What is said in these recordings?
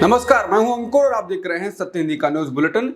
नमस्कार, मैं हूं अंकुर और आप देख रहे हैं सत्य हिंदी का न्यूज बुलेटिन।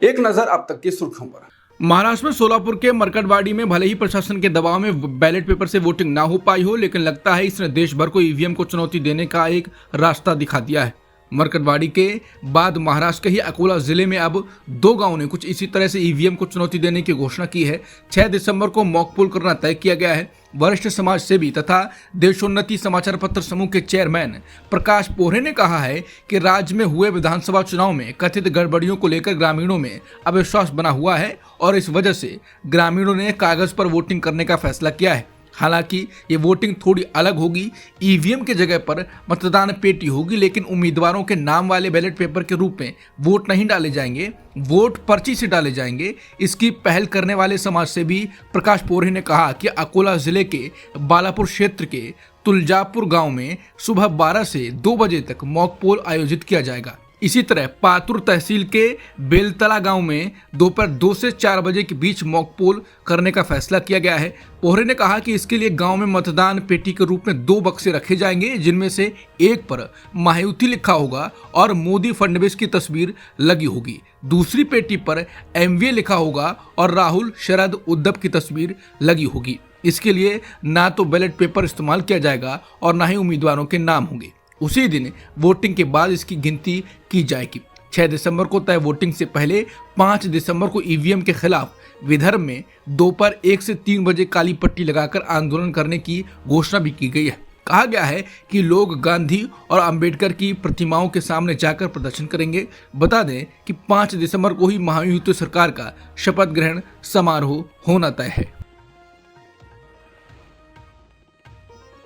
एक नजर अब तक की सुर्खियों पर। महाराष्ट्र में सोलापुर के मरकटवाड़ी में भले ही प्रशासन के दबाव में बैलेट पेपर से वोटिंग ना हो पाई हो, लेकिन लगता है इसने देश भर को ईवीएम को चुनौती देने का एक रास्ता दिखा दिया है। मरकटवाड़ी के बाद महाराष्ट्र के ही अकोला जिले में अब 2 गांवों ने कुछ इसी तरह से ईवीएम को चुनौती देने की घोषणा की है। 6 दिसंबर को मॉक पोल करना तय किया गया है। वरिष्ठ समाज सेवी तथा देशोन्नति समाचार पत्र समूह के चेयरमैन प्रकाश पोहरे ने कहा है कि राज्य में हुए विधानसभा चुनाव में कथित गड़बड़ियों को लेकर ग्रामीणों में अविश्वास बना हुआ है और इस वजह से ग्रामीणों ने कागज पर वोटिंग करने का फैसला किया है। हालांकि ये वोटिंग थोड़ी अलग होगी। ईवीएम के जगह पर मतदान पेटी होगी, लेकिन उम्मीदवारों के नाम वाले बैलेट पेपर के रूप में वोट नहीं डाले जाएंगे, वोट पर्ची से डाले जाएंगे। इसकी पहल करने वाले समाज सेवी प्रकाश पोहरे ने कहा कि अकोला जिले के बालापुर क्षेत्र के तुलजापुर गांव में सुबह 12 से 2 बजे तक मॉक पोल आयोजित किया जाएगा। इसी तरह पातुर तहसील के बेलतला गांव में दोपहर 2 से 4 बजे के बीच मॉक पोल करने का फैसला किया गया है। पोहरे ने कहा कि इसके लिए गांव में मतदान पेटी के रूप में 2 बक्से रखे जाएंगे, जिनमें से एक पर मायावती लिखा होगा और मोदी फडणवीस की तस्वीर लगी होगी। दूसरी पेटी पर एमवीए लिखा होगा और राहुल शरद उद्धव की तस्वीर लगी होगी। इसके लिए ना तो बैलेट पेपर इस्तेमाल किया जाएगा और ना ही उम्मीदवारों के नाम होंगे। उसी दिन वोटिंग के बाद इसकी गिनती की जाएगी। 6 दिसंबर को तय वोटिंग से पहले 5 दिसंबर को ईवीएम के खिलाफ विदर्भ में दोपहर 1 से 3 बजे काली पट्टी लगाकर आंदोलन करने की घोषणा भी की गई है। कहा गया है कि लोग गांधी और अंबेडकर की प्रतिमाओं के सामने जाकर प्रदर्शन करेंगे। बता दें कि 5 दिसंबर को ही महायुति सरकार का शपथ ग्रहण समारोह होना तय है।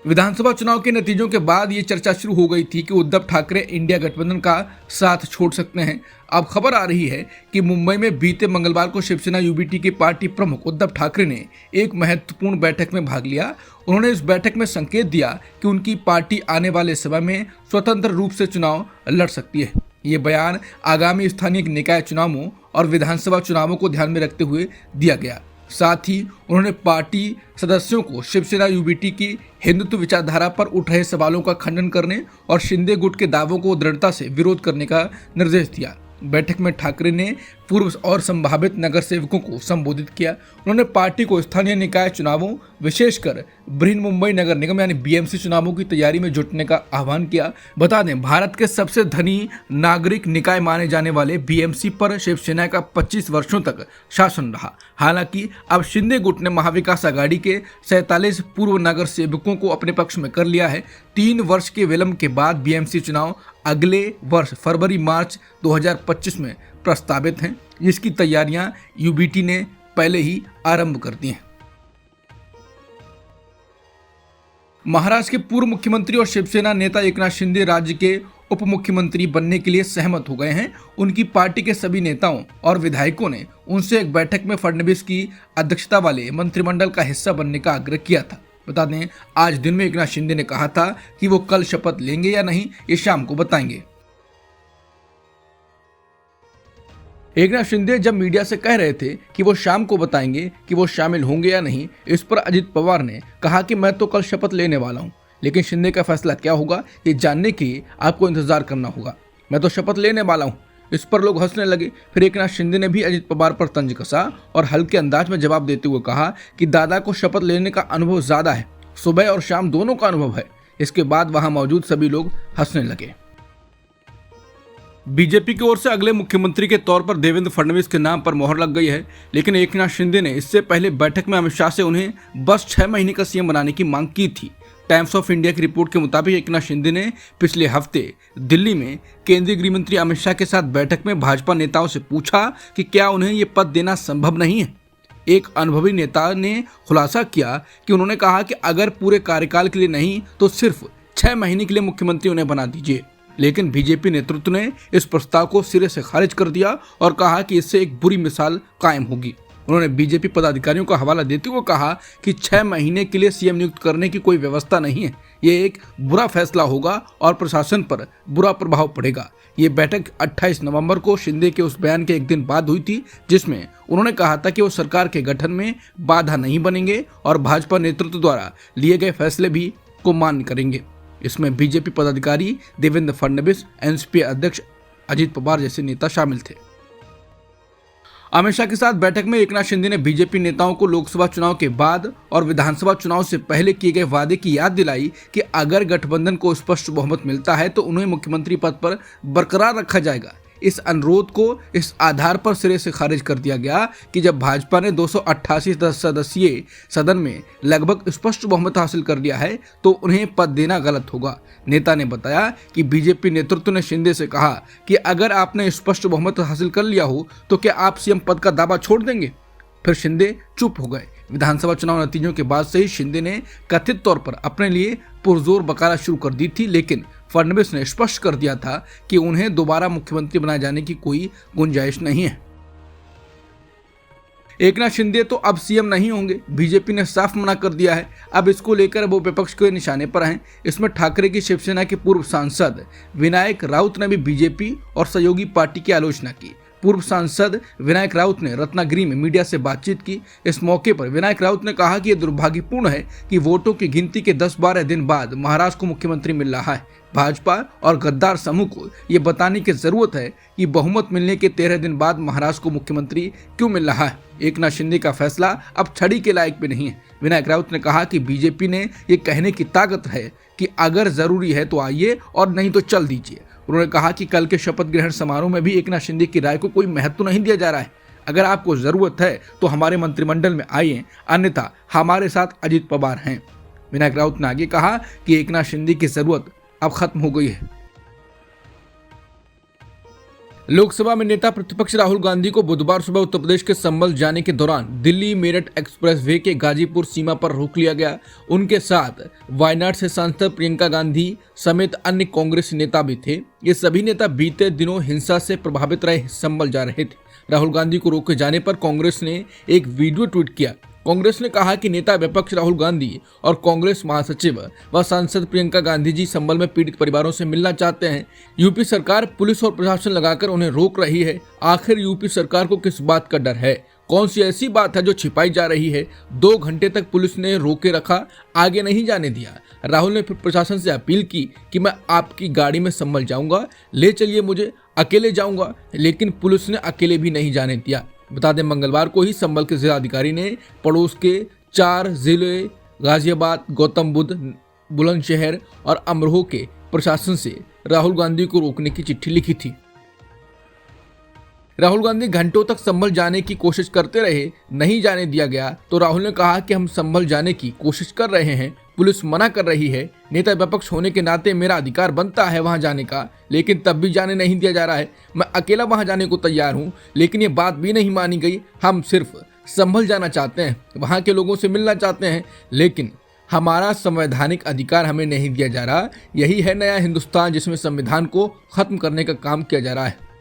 विधानसभा चुनाव के नतीजों के बाद ये चर्चा शुरू हो गई थी कि उद्धव ठाकरे इंडिया गठबंधन का साथ छोड़ सकते हैं। अब खबर आ रही है कि मुंबई में बीते मंगलवार को शिवसेना यूबीटी के पार्टी प्रमुख उद्धव ठाकरे ने एक महत्वपूर्ण बैठक में भाग लिया। उन्होंने इस बैठक में संकेत दिया कि उनकी पार्टी आने वाले समय में स्वतंत्र रूप से चुनाव लड़ सकती है। ये बयान आगामी स्थानीय निकाय चुनावों और विधानसभा चुनावों को ध्यान में रखते हुए दिया गया। साथ ही उन्होंने पार्टी सदस्यों को शिवसेना यूबीटी की हिंदुत्व विचारधारा पर उठ रहे सवालों का खंडन करने और शिंदे गुट के दावों को दृढ़ता से विरोध करने का निर्देश दिया। बैठक में ठाकरे ने पूर्व और संभावित नगर सेवकों को संबोधित किया। उन्होंने पार्टी को स्थानीय निकाय चुनावों, विशेषकर बृहन्मुंबई नगर निगम यानी बीएमसी चुनावों की तैयारी में जुटने का आह्वान किया। बता दें, भारत के सबसे धनी नागरिक निकाय माने जाने वाले बीएमसी पर शिवसेना का 25 वर्षों तक शासन रहा। हालांकि अब शिंदे गुट ने महाविकास आघाड़ी के 47 पूर्व नगर सेवकों को अपने पक्ष में कर लिया है। 3 वर्ष के विलंब के बाद बीएमसी चुनाव अगले वर्ष फरवरी-मार्च 2025 में प्रस्तावित हैं, जिसकी तैयारियां यूबीटी ने पहले ही आरंभ कर दी हैं। महाराष्ट्र के पूर्व मुख्यमंत्री और शिवसेना नेता एकनाथ शिंदे राज्य के उप मुख्यमंत्री बनने के लिए सहमत हो गए हैं। उनकी पार्टी के सभी नेताओं और विधायकों ने उनसे एक बैठक में फडणवीस की अध्यक्षता वाले मंत्रिमंडल का हिस्सा बनने का आग्रह किया था। बता दें, आज दिन में एकनाथ शिंदे ने कहा था कि वो कल शपथ लेंगे या नहीं, ये शाम को बताएंगे। एकनाथ शिंदे जब मीडिया से कह रहे थे कि वो शाम को बताएंगे कि वो शामिल होंगे या नहीं, इस पर अजित पवार ने कहा कि मैं तो कल शपथ लेने वाला हूं, लेकिन शिंदे का फैसला क्या होगा ये जानने के लिए आपको इंतजार करना होगा। मैं तो शपथ लेने वाला हूं। इस पर लोग हंसने लगे। फिर एकनाथ शिंदे ने भी अजित पवार पर तंज कसा और हल्के अंदाज में जवाब देते हुए कहा कि दादा को शपथ लेने का अनुभव ज्यादा है, सुबह और शाम दोनों का अनुभव है। इसके बाद वहां मौजूद सभी लोग हंसने लगे। बीजेपी की ओर से अगले मुख्यमंत्री के तौर पर देवेंद्र फडणवीस के नाम पर मोहर लग गई है, लेकिन एकनाथ शिंदे ने इससे पहले बैठक में अमित शाह से उन्हें बस 6 महीने का सीएम बनाने की मांग की थी। टाइम्स ऑफ इंडिया की रिपोर्ट के मुताबिक एकनाथ शिंदे ने पिछले हफ्ते दिल्ली में केंद्रीय गृह मंत्री अमित शाह के साथ बैठक में भाजपा नेताओं से पूछा कि क्या उन्हें ये पद देना संभव नहीं है। एक अनुभवी नेता ने खुलासा किया कि उन्होंने कहा कि अगर पूरे कार्यकाल के लिए नहीं तो सिर्फ 6 महीने के लिए मुख्यमंत्री उन्हें बना दीजिए। लेकिन बीजेपी नेतृत्व ने इस प्रस्ताव को सिरे से खारिज कर दिया और कहा कि इससे एक बुरी मिसाल कायम होगी। उन्होंने बीजेपी पदाधिकारियों का हवाला देते हुए कहा कि 6 महीने के लिए सीएम नियुक्त करने की कोई व्यवस्था नहीं है। ये एक बुरा फैसला होगा और प्रशासन पर बुरा प्रभाव पड़ेगा। ये बैठक 28 नवंबर को शिंदे के उस बयान के एक दिन बाद हुई थी, जिसमें उन्होंने कहा था कि वो सरकार के गठन में बाधा नहीं बनेंगे और भाजपा नेतृत्व द्वारा लिए गए फैसले भी को मान्य करेंगे। इसमें बीजेपी पदाधिकारी देवेंद्र फडणवीस, एनसीपी अध्यक्ष अजित पवार जैसे नेता शामिल थे। अमित शाह के साथ बैठक में एकनाथ शिंदे ने बीजेपी नेताओं को लोकसभा चुनाव के बाद और विधानसभा चुनाव से पहले किए गए वादे की याद दिलाई कि अगर गठबंधन को स्पष्ट बहुमत मिलता है तो उन्हें मुख्यमंत्री पद पर बरकरार रखा जाएगा। इस अनुरोध को इस आधार पर सिरे से खारिज कर दिया गया कि जब भाजपा ने 288 सदस्यीय सदन में लगभग स्पष्ट बहुमत हासिल कर लिया है तो उन्हें पद देना गलत होगा। नेता ने बताया कि बीजेपी नेतृत्व ने शिंदे से कहा कि अगर आपने स्पष्ट बहुमत हासिल कर लिया हो तो क्या आप सीएम पद का दावा छोड़ देंगे? फिर शिंदे चुप हो गए। विधानसभा चुनाव नतीजों के बाद से ही शिंदे ने कथित तौर पर अपने लिए पुरजोर बकाला शुरू कर दी थी, लेकिन फडणवीस ने स्पष्ट कर दिया था कि उन्हें दोबारा मुख्यमंत्री बनाए जाने की कोई गुंजाइश नहीं है। एकनाथ शिंदे तो अब सीएम नहीं होंगे, बीजेपी ने साफ मना कर दिया है। अब इसको लेकर वो विपक्ष के निशाने पर हैं। इसमें ठाकरे की शिवसेना के पूर्व सांसद विनायक राउत ने भी बीजेपी और सहयोगी पार्टी की आलोचना की। पूर्व सांसद विनायक राउत ने रत्नागिरी में मीडिया से बातचीत की। इस मौके पर विनायक राउत ने कहा कि यह दुर्भाग्यपूर्ण है कि वोटों की गिनती के 10-12 दिन बाद महाराष्ट्र को मुख्यमंत्री मिल रहा है। भाजपा और गद्दार समूह को ये बताने की जरूरत है कि बहुमत मिलने के 13 दिन बाद महाराष्ट्र को मुख्यमंत्री क्यों मिल रहा है। एकनाथ शिंदे का फैसला अब छड़ी के लायक भी नहीं है। विनायक राउत ने कहा कि बीजेपी ने ये कहने की ताकत है कि अगर जरूरी है तो आइए और नहीं तो चल दीजिए। उन्होंने कहा कि कल के शपथ ग्रहण समारोह में भी एकनाथ शिंदे की राय को कोई महत्व नहीं दिया जा रहा है। अगर आपको जरूरत है तो हमारे मंत्रिमंडल में आइए, अन्यथा हमारे साथ अजित पवार हैं। विनायक राउत ने आगे कहा कि एकनाथ शिंदे की जरूरत अब खत्म हो गई है। लोकसभा में नेता प्रतिपक्ष राहुल गांधी को बुधवार सुबह उत्तर प्रदेश के संभल जाने के दौरान दिल्ली मेरठ एक्सप्रेसवे के गाजीपुर सीमा पर रोक लिया गया। उनके साथ वायनाड से सांसद प्रियंका गांधी समेत अन्य कांग्रेसी नेता भी थे। ये सभी नेता बीते दिनों हिंसा से प्रभावित रहे संभल जा रहे थे। राहुल गांधी को रोके जाने पर कांग्रेस ने एक वीडियो ट्वीट किया। कांग्रेस ने कहा कि नेता विपक्ष राहुल गांधी और कांग्रेस महासचिव व सांसद प्रियंका गांधी जी संभल में पीड़ित परिवारों से मिलना चाहते हैं। यूपी सरकार पुलिस और प्रशासन लगाकर उन्हें रोक रही है। आखिर यूपी सरकार को किस बात का डर है? कौन सी ऐसी बात है जो छिपाई जा रही है? 2 घंटे तक पुलिस ने रोके रखा, आगे नहीं जाने दिया। राहुल ने फिर प्रशासन से अपील की कि मैं आपकी गाड़ी में संभल जाऊंगा, ले चलिए मुझे, अकेले जाऊंगा, लेकिन पुलिस ने अकेले भी नहीं जाने दिया। बता दें, मंगलवार को ही संभल के जिलाधिकारी ने पड़ोस के 4 जिले गाजियाबाद, गौतम बुद्ध, बुलंदशहर और अमरोह के प्रशासन से राहुल गांधी को रोकने की चिट्ठी लिखी थी। राहुल गांधी घंटों तक संभल जाने की कोशिश करते रहे, नहीं जाने दिया गया तो राहुल ने कहा कि हम संभल जाने की कोशिश कर रहे हैं, पुलिस मना कर रही है। नेता विपक्ष होने के नाते मेरा अधिकार बनता है वहां जाने का, लेकिन तब भी जाने नहीं दिया जा रहा है। मैं अकेला वहां जाने को तैयार हूं, लेकिन ये बात भी नहीं मानी गई। हम सिर्फ संभल जाना चाहते हैं, वहां के लोगों से मिलना चाहते हैं, लेकिन हमारा संवैधानिक अधिकार हमें नहीं दिया जा रहा। यही है नया हिंदुस्तान जिसमें संविधान को खत्म करने का काम किया जा रहा है।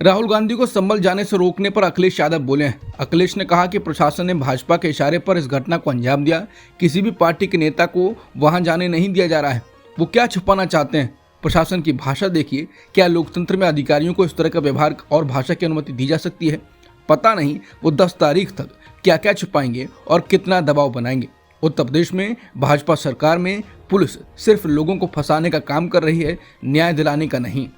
राहुल गांधी को संभल जाने से रोकने पर अखिलेश यादव बोले हैं। अखिलेश ने कहा कि प्रशासन ने भाजपा के इशारे पर इस घटना को अंजाम दिया। किसी भी पार्टी के नेता को वहां जाने नहीं दिया जा रहा है। वो क्या छुपाना चाहते हैं? प्रशासन की भाषा देखिए। क्या लोकतंत्र में अधिकारियों को इस तरह का व्यवहार और भाषा की अनुमति दी जा सकती है? पता नहीं वो 10 तारीख तक क्या क्या छुपाएंगे और कितना दबाव बनाएंगे। उत्तर प्रदेश में भाजपा सरकार में पुलिस सिर्फ लोगों को फंसाने का काम कर रही है, न्याय दिलाने का नहीं।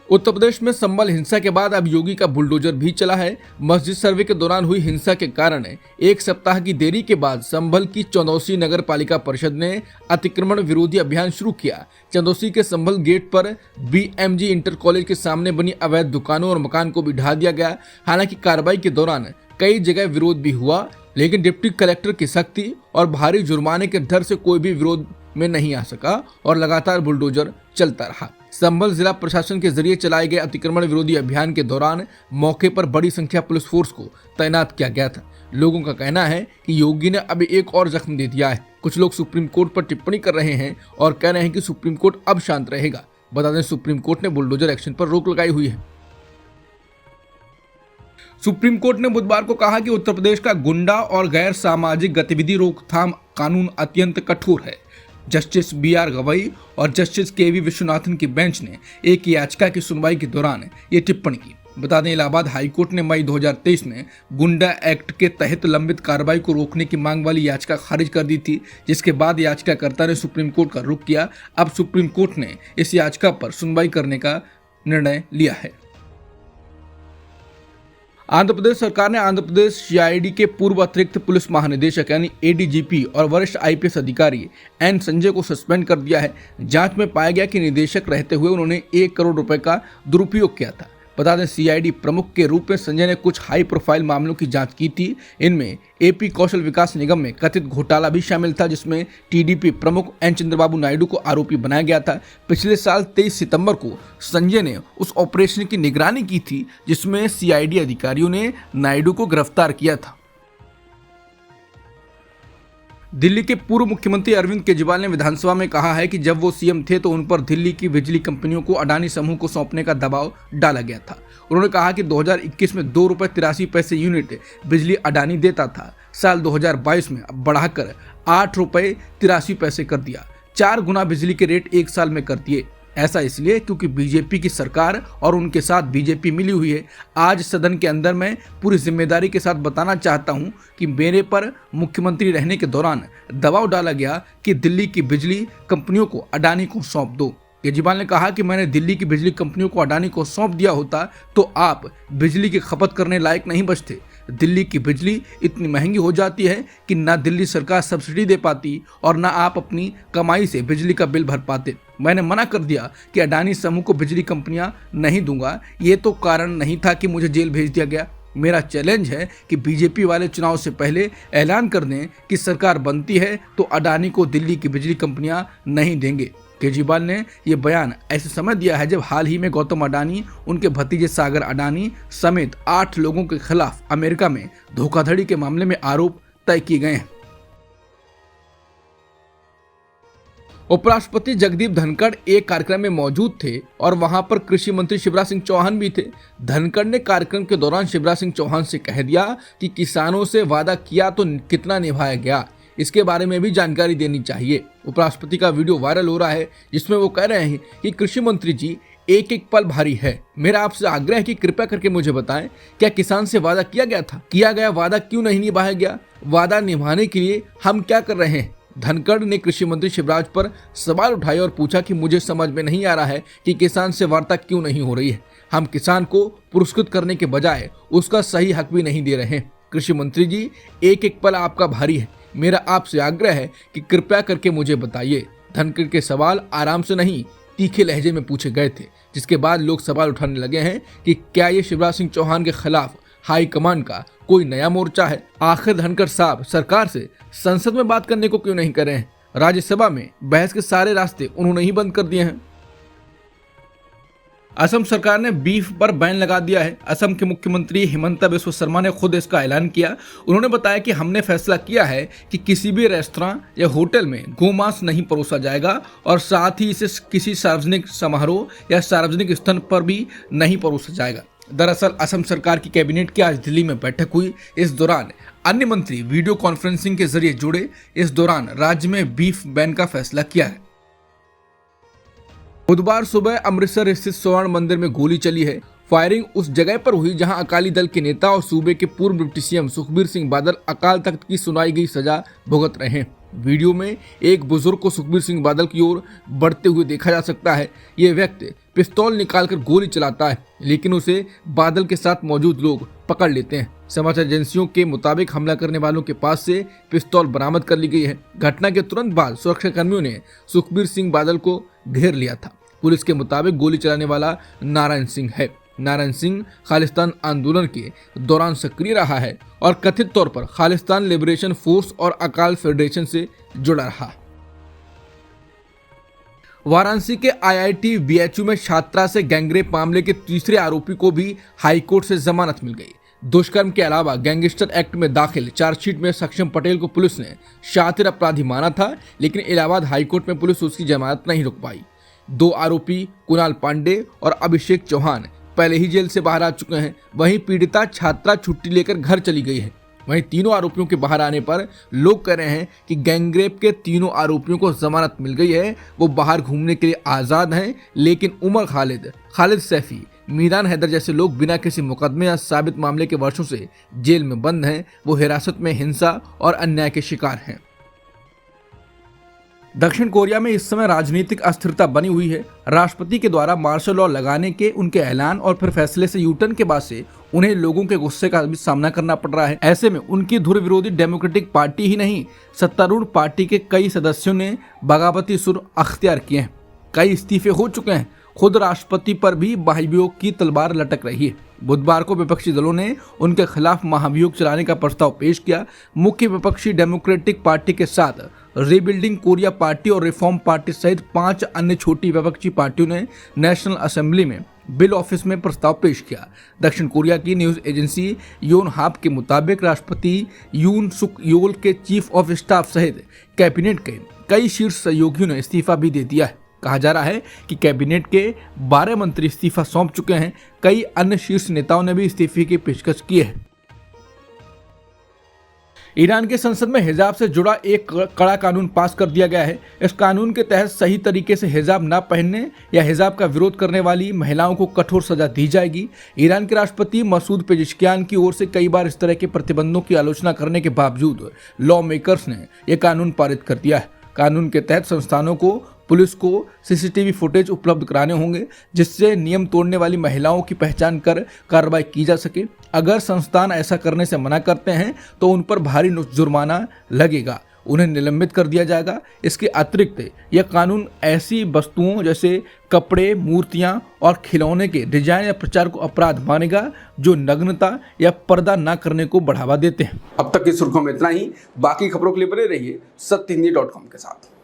उत्तर प्रदेश में संभल हिंसा के बाद अब योगी का बुलडोजर भी चला है। मस्जिद सर्वे के दौरान हुई हिंसा के कारण 1 सप्ताह की देरी के बाद संभल की चंदौसी नगर पालिका परिषद ने अतिक्रमण विरोधी अभियान शुरू किया। चंदौसी के संभल गेट पर BMG इंटर कॉलेज के सामने बनी अवैध दुकानों और मकान को भी ढा दिया गया। हालांकि कार्रवाई के दौरान कई जगह विरोध भी हुआ, लेकिन डिप्टी कलेक्टर की सख्ती और भारी जुर्माने के डर से कोई भी विरोध में नहीं आ सका और लगातार बुलडोजर चलता रहा। संभल जिला प्रशासन के जरिए चलाए गए अतिक्रमण विरोधी अभियान के दौरान मौके पर बड़ी संख्या पुलिस फोर्स को तैनात किया गया था। लोगों का कहना है कि योगी ने अभी एक और जख्म दे दिया है। कुछ लोग सुप्रीम कोर्ट पर टिप्पणी कर रहे हैं और कह रहे हैं कि सुप्रीम कोर्ट अब शांत रहेगा। बता दें, सुप्रीम कोर्ट ने बुलडोजर एक्शन पर रोक लगाई हुई है। सुप्रीम कोर्ट ने बुधवार को कहा कि उत्तर प्रदेश का गुंडा और गैर सामाजिक गतिविधि रोकथाम कानून अत्यंत कठोर है। जस्टिस BR गवई और जस्टिस KV विश्वनाथन की बेंच ने एक याचिका की सुनवाई के दौरान ये टिप्पणी की। बता दें, इलाहाबाद हाईकोर्ट ने मई 2023 में गुंडा एक्ट के तहत लंबित कार्रवाई को रोकने की मांग वाली याचिका खारिज कर दी थी, जिसके बाद याचिकाकर्ता ने सुप्रीम कोर्ट का रुख किया। अब सुप्रीम कोर्ट ने इस याचिका पर सुनवाई करने का निर्णय लिया है। आंध्र प्रदेश सरकार ने आंध्र प्रदेश सीआईडी के पूर्व अतिरिक्त पुलिस महानिदेशक यानी एडीजीपी और वरिष्ठ आईपीएस अधिकारी एन संजय को सस्पेंड कर दिया है। जांच में पाया गया कि निदेशक रहते हुए उन्होंने 1 करोड़ रुपए का दुरुपयोग किया था। बता दें, सीआईडी प्रमुख के रूप में संजय ने कुछ हाई प्रोफाइल मामलों की जांच की थी। इनमें एपी कौशल विकास निगम में कथित घोटाला भी शामिल था, जिसमें टीडीपी प्रमुख एन चंद्रबाबू नायडू को आरोपी बनाया गया था। पिछले साल 23 सितंबर को संजय ने उस ऑपरेशन की निगरानी की थी जिसमें सीआईडी अधिकारियों ने नायडू को गिरफ्तार किया था। दिल्ली के पूर्व मुख्यमंत्री अरविंद केजरीवाल ने विधानसभा में कहा है कि जब वो सीएम थे तो उन पर दिल्ली की बिजली कंपनियों को अडानी समूह को सौंपने का दबाव डाला गया था। उन्होंने कहा कि 2021 में ₹2.83 यूनिट बिजली अडानी देता था। साल 2022 में अब बढ़ाकर ₹8.83 कर दिया। 4 गुना बिजली के रेट 1 साल में कर दिए। ऐसा इसलिए क्योंकि बीजेपी की सरकार और उनके साथ बीजेपी मिली हुई है। आज सदन के अंदर मैं पूरी जिम्मेदारी के साथ बताना चाहता हूं कि मेरे पर मुख्यमंत्री रहने के दौरान दबाव डाला गया कि दिल्ली की बिजली कंपनियों को अडानी को सौंप दो। केजरीवाल ने कहा कि मैंने दिल्ली की बिजली कंपनियों को अडानी को सौंप दिया होता तो आप बिजली की खपत करने लायक नहीं बचते। दिल्ली की बिजली इतनी महंगी हो जाती है कि ना दिल्ली सरकार सब्सिडी दे पाती और ना आप अपनी कमाई से बिजली का बिल भर पाते। मैंने मना कर दिया कि अडानी समूह को बिजली कंपनियां नहीं दूंगा। ये तो कारण नहीं था कि मुझे जेल भेज दिया गया। मेरा चैलेंज है कि बीजेपी वाले चुनाव से पहले ऐलान कर दें कि सरकार बनती है तो अडानी को दिल्ली की बिजली कंपनियां नहीं देंगे। केजरीवाल ने यह बयान ऐसे समय दिया है जब हाल ही में गौतम अडानी, उनके भतीजे सागर अडानी समेत 8 लोगों के खिलाफ अमेरिका में धोखाधड़ी के मामले में आरोप तय किए गए हैं। उपराष्ट्रपति जगदीप धनखड़ एक कार्यक्रम में मौजूद थे और वहां पर कृषि मंत्री शिवराज सिंह चौहान भी थे। धनखड़ ने कार्यक्रम के दौरान शिवराज सिंह चौहान से कह दिया कि किसानों से वादा किया तो कितना निभाया गया, इसके बारे में भी जानकारी देनी चाहिए। उपराष्ट्रपति का वीडियो वायरल हो रहा है जिसमें वो कह रहे हैं कि कृषि मंत्री जी, एक एक पल भारी है। मेरा आपसे आग्रह है कि कृपया करके मुझे बताएं, क्या किसान से वादा किया गया था? किया गया वादा क्यों नहीं निभाया गया? वादा निभाने के लिए हम क्या कर रहे हैं? धनखड़ ने कृषि मंत्री शिवराज पर सवाल उठाए और पूछा कि मुझे समझ में नहीं आ रहा है कि किसान से वार्ता क्यों नहीं हो रही है। हम किसान को पुरस्कृत करने के बजाय उसका सही हक भी नहीं दे रहे हैं। कृषि मंत्री जी, एक एक पल आपका भारी है। मेरा आपसे आग्रह है कि कृपया करके मुझे बताइए। धनखड़ के सवाल आराम से नहीं, तीखे लहजे में पूछे गए थे, जिसके बाद लोग सवाल उठाने लगे हैं कि क्या ये शिवराज सिंह चौहान के खिलाफ हाईकमान का कोई नया मोर्चा है? आखिर धनखड़ साहब सरकार से संसद में बात करने को क्यों नहीं कर रहे हैं? राज्यसभा में बहस के सारे रास्ते उन्होंने ही बंद कर दिए हैं। असम सरकार ने बीफ पर बैन लगा दिया है। असम के मुख्यमंत्री हिमंता बिस्वा शर्मा ने खुद इसका ऐलान किया। उन्होंने बताया कि हमने फैसला किया है कि किसी भी रेस्तरां या होटल में गोमांस नहीं परोसा जाएगा और साथ ही इसे किसी सार्वजनिक समारोह या सार्वजनिक स्थल पर भी नहीं परोसा जाएगा। दरअसल असम सरकार की कैबिनेट की आज दिल्ली में बैठक हुई। इस दौरान अन्य मंत्री वीडियो कॉन्फ्रेंसिंग के जरिए जुड़े। इस दौरान राज्य में बीफ बैन का फैसला किया है। बुधवार सुबह अमृतसर स्थित स्वर्ण मंदिर में गोली चली है। फायरिंग उस जगह पर हुई जहां अकाली दल के नेता और सूबे के पूर्व डिप्टी सीएम सुखबीर सिंह बादल अकाल तख्त की सुनाई गई सजा भुगत रहे हैं। वीडियो में एक बुजुर्ग को सुखबीर सिंह बादल की ओर बढ़ते हुए देखा जा सकता है। ये व्यक्ति पिस्तौल निकालकर गोली चलाता है, लेकिन उसे बादल के साथ मौजूद लोग पकड़ लेते हैं। समाचार एजेंसियों के मुताबिक हमला करने वालों के पास से पिस्तौल बरामद कर ली गई है। घटना के तुरंत बाद सुरक्षा कर्मियों ने सुखबीर सिंह बादल को घेर लिया था। पुलिस के मुताबिक गोली चलाने वाला नारायण सिंह है। नारायण सिंह खालिस्तान आंदोलन के दौरान सक्रिय रहा है और कथित तौर पर खालिस्तान लिबरेशन फोर्स और अकाल फेडरेशन से जुड़ा रहा। वाराणसी के आईआईटी बीएचयू में छात्रा से गैंगरेप मामले के तीसरे आरोपी को भी हाईकोर्ट से जमानत मिल गई। दुष्कर्म के अलावा गैंगस्टर एक्ट में दाखिल चार्जशीट में सक्षम पटेल को पुलिस ने शातिर अपराधी माना था, लेकिन इलाहाबाद हाईकोर्ट में पुलिस उसकी जमानत नहीं रोक पाई। 2 आरोपी कुणाल पांडे और अभिषेक चौहान पहले ही जेल से बाहर आ चुके हैं। वहीं पीड़िता छात्रा छुट्टी लेकर घर चली गई है। वहीं तीनों आरोपियों के बाहर आने पर लोग कह रहे हैं कि गैंगरेप के तीनों आरोपियों को जमानत मिल गई है। वो बाहर घूमने के लिए आज़ाद हैं, लेकिन उमर खालिद, खालिद सैफी, मीरान हैदर जैसे लोग बिना किसी मुकदमे या साबित मामले के वर्षों से जेल में बंद हैं। वो हिरासत में हिंसा और अन्याय के शिकार हैं। दक्षिण कोरिया में इस समय राजनीतिक अस्थिरता बनी हुई है। राष्ट्रपति के द्वारा मार्शल लॉ लगाने के उनके ऐलान और फिर फैसले से यूटर्न के बाद से उन्हें लोगों के गुस्से का भी सामना करना पड़ रहा है। ऐसे में उनकी धुर विरोधी डेमोक्रेटिक पार्टी ही नहीं, सत्तारूढ़ पार्टी के कई सदस्यों ने बगावती सुर अख्तियार किए हैं। कई इस्तीफे हो चुके हैं। खुद राष्ट्रपति पर भी महाभियोग की तलवार लटक रही है। बुधवार को विपक्षी दलों ने उनके खिलाफ महाभियोग चलाने का प्रस्ताव पेश किया। मुख्य विपक्षी डेमोक्रेटिक पार्टी के साथ रीबिल्डिंग कोरिया पार्टी और रिफॉर्म पार्टी सहित 5 अन्य छोटी विपक्षी पार्टियों ने नेशनल असेंबली में बिल ऑफिस में प्रस्ताव पेश किया। दक्षिण कोरिया की न्यूज एजेंसी योनहाप के मुताबिक राष्ट्रपति यून सुक योल के चीफ ऑफ स्टाफ सहित कैबिनेट के कई शीर्ष सहयोगियों ने इस्तीफा भी दे दिया है। कहा जा रहा है कि कैबिनेट के 12 मंत्री इस्तीफा सौंप चुके हैं। कई अन्य शीर्ष नेताओं ने भी इस्तीफे की पेशकश की है। ईरान के संसद में हिजाब से जुड़ा एक कड़ा कानून पास कर दिया गया है। इस कानून के तहत सही तरीके से हिजाब न पहनने या हिजाब का विरोध करने वाली महिलाओं को कठोर सजा दी जाएगी। ईरान के राष्ट्रपति मसूद पेजेश्कियान की ओर से कई बार इस तरह के प्रतिबंधों की आलोचना करने के बावजूद लॉ मेकर्स ने यह कानून पारित कर दिया है। कानून के तहत संस्थानों को पुलिस को सीसीटीवी फुटेज उपलब्ध कराने होंगे, जिससे नियम तोड़ने वाली महिलाओं की पहचान कर कार्रवाई की जा सके। अगर संस्थान ऐसा करने से मना करते हैं तो उन पर भारी जुर्माना लगेगा, उन्हें निलंबित कर दिया जाएगा। इसके अतिरिक्त यह कानून ऐसी वस्तुओं जैसे कपड़े, मूर्तियां और खिलौने के डिजाइन या प्रचार को अपराध मानेगा जो नग्नता या पर्दा न करने को बढ़ावा देते हैं। अब तक की सुर्खियों में इतना ही। बाकी खबरों के लिए बने रहिए सत्यहिंदी.com के साथ।